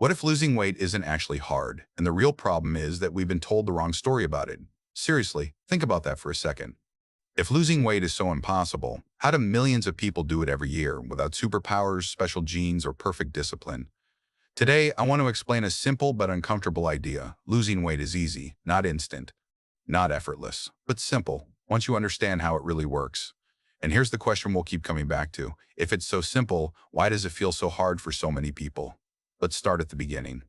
What if losing weight isn't actually hard, and the real problem is that we've been told the wrong story about it? Seriously, think about that for a second. If losing weight is so impossible, how do millions of people do it every year without superpowers, special genes, or perfect discipline? Today, I want to explain a simple but uncomfortable idea. Losing weight is easy, not instant, not effortless, but simple, once you understand how it really works. And here's the question we'll keep coming back to. If it's so simple, why does it feel so hard for so many people? Let's start at the beginning.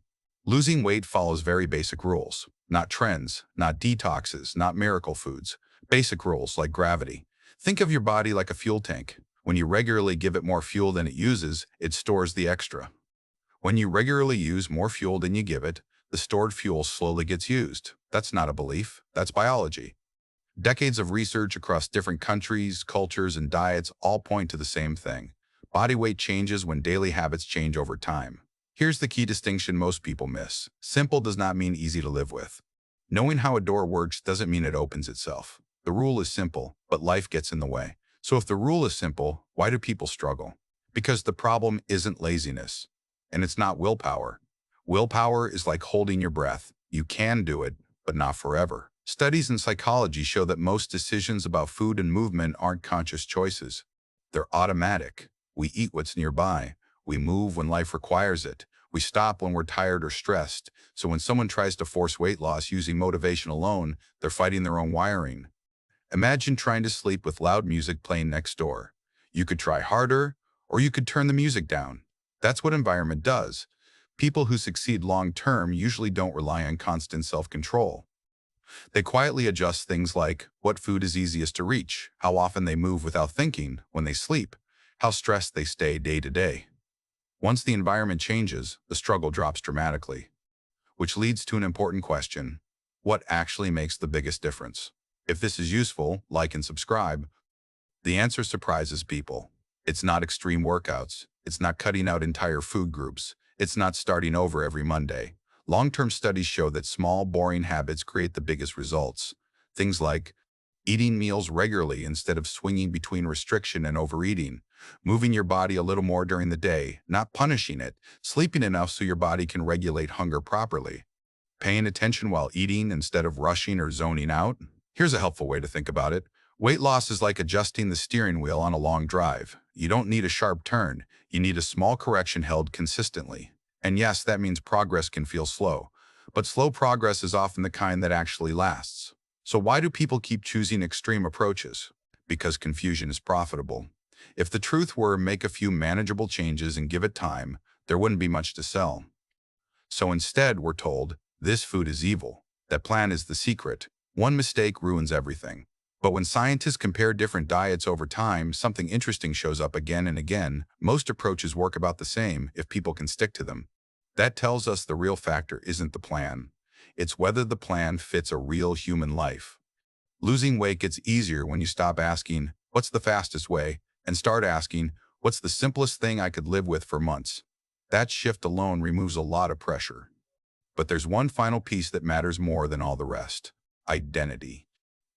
Losing weight follows very basic rules, not trends, not detoxes, not miracle foods. Basic rules like gravity. Think of your body like a fuel tank. When you regularly give it more fuel than it uses, it stores the extra. When you regularly use more fuel than you give it, the stored fuel slowly gets used. That's not a belief, that's biology. Decades of research across different countries, cultures, and diets all point to the same thing. Body weight changes when daily habits change over time. Here's the key distinction most people miss. Simple does not mean easy to live with. Knowing how a door works doesn't mean it opens itself. The rule is simple, but life gets in the way. So if the rule is simple, why do people struggle? Because the problem isn't laziness, and it's not willpower. Willpower is like holding your breath. You can do it, but not forever. Studies in psychology show that most decisions about food and movement aren't conscious choices. They're automatic. We eat what's nearby. We move when life requires it. We stop when we're tired or stressed. So when someone tries to force weight loss using motivation alone, they're fighting their own wiring. Imagine trying to sleep with loud music playing next door. You could try harder, or you could turn the music down. That's what environment does. People who succeed long-term usually don't rely on constant self-control. They quietly adjust things like what food is easiest to reach, how often they move without thinking when they sleep, how stressed they stay day to day. Once the environment changes, the struggle drops dramatically. Which leads to an important question. What actually makes the biggest difference? If this is useful, like and subscribe. The answer surprises people. It's not extreme workouts. It's not cutting out entire food groups. It's not starting over every Monday. Long-term studies show that small, boring habits create the biggest results. Things like eating meals regularly instead of swinging between restriction and overeating, moving your body a little more during the day, not punishing it, sleeping enough so your body can regulate hunger properly, paying attention while eating instead of rushing or zoning out. Here's a helpful way to think about it. Weight loss is like adjusting the steering wheel on a long drive. You don't need a sharp turn. You need a small correction held consistently. And yes, that means progress can feel slow. But slow progress is often the kind that actually lasts. So why do people keep choosing extreme approaches? Because confusion is profitable. If the truth were make a few manageable changes and give it time, there wouldn't be much to sell. So instead, we're told, this food is evil. That plan is the secret. One mistake ruins everything. But when scientists compare different diets over time, something interesting shows up again and again. Most approaches work about the same if people can stick to them. That tells us the real factor isn't the plan. It's whether the plan fits a real human life. Losing weight gets easier when you stop asking, what's the fastest way, and start asking, what's the simplest thing I could live with for months? That shift alone removes a lot of pressure. But there's one final piece that matters more than all the rest. Identity.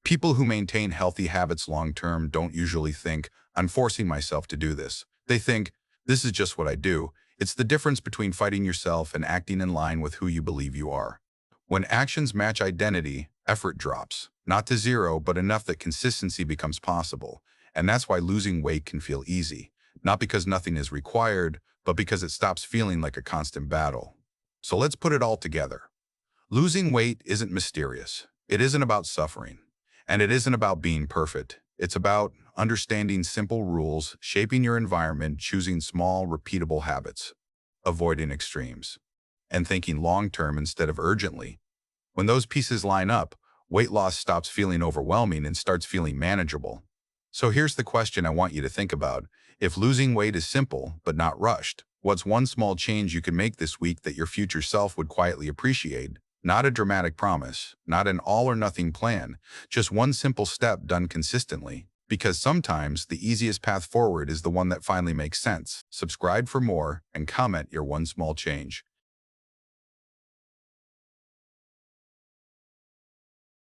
People who maintain healthy habits long-term don't usually think, I'm forcing myself to do this. They think, this is just what I do. It's the difference between fighting yourself and acting in line with who you believe you are. When actions match identity, effort drops. Not to zero, but enough that consistency becomes possible. And that's why losing weight can feel easy. Not because nothing is required, but because it stops feeling like a constant battle. So let's put it all together. Losing weight isn't mysterious. It isn't about suffering. And it isn't about being perfect. It's about understanding simple rules, shaping your environment, choosing small, repeatable habits, avoiding extremes, and thinking long-term instead of urgently. When those pieces line up, weight loss stops feeling overwhelming and starts feeling manageable. So here's the question I want you to think about. If losing weight is simple, but not rushed, what's one small change you can make this week that your future self would quietly appreciate? Not a dramatic promise, not an all-or-nothing plan, just one simple step done consistently. Because sometimes the easiest path forward is the one that finally makes sense. Subscribe for more and comment your one small change.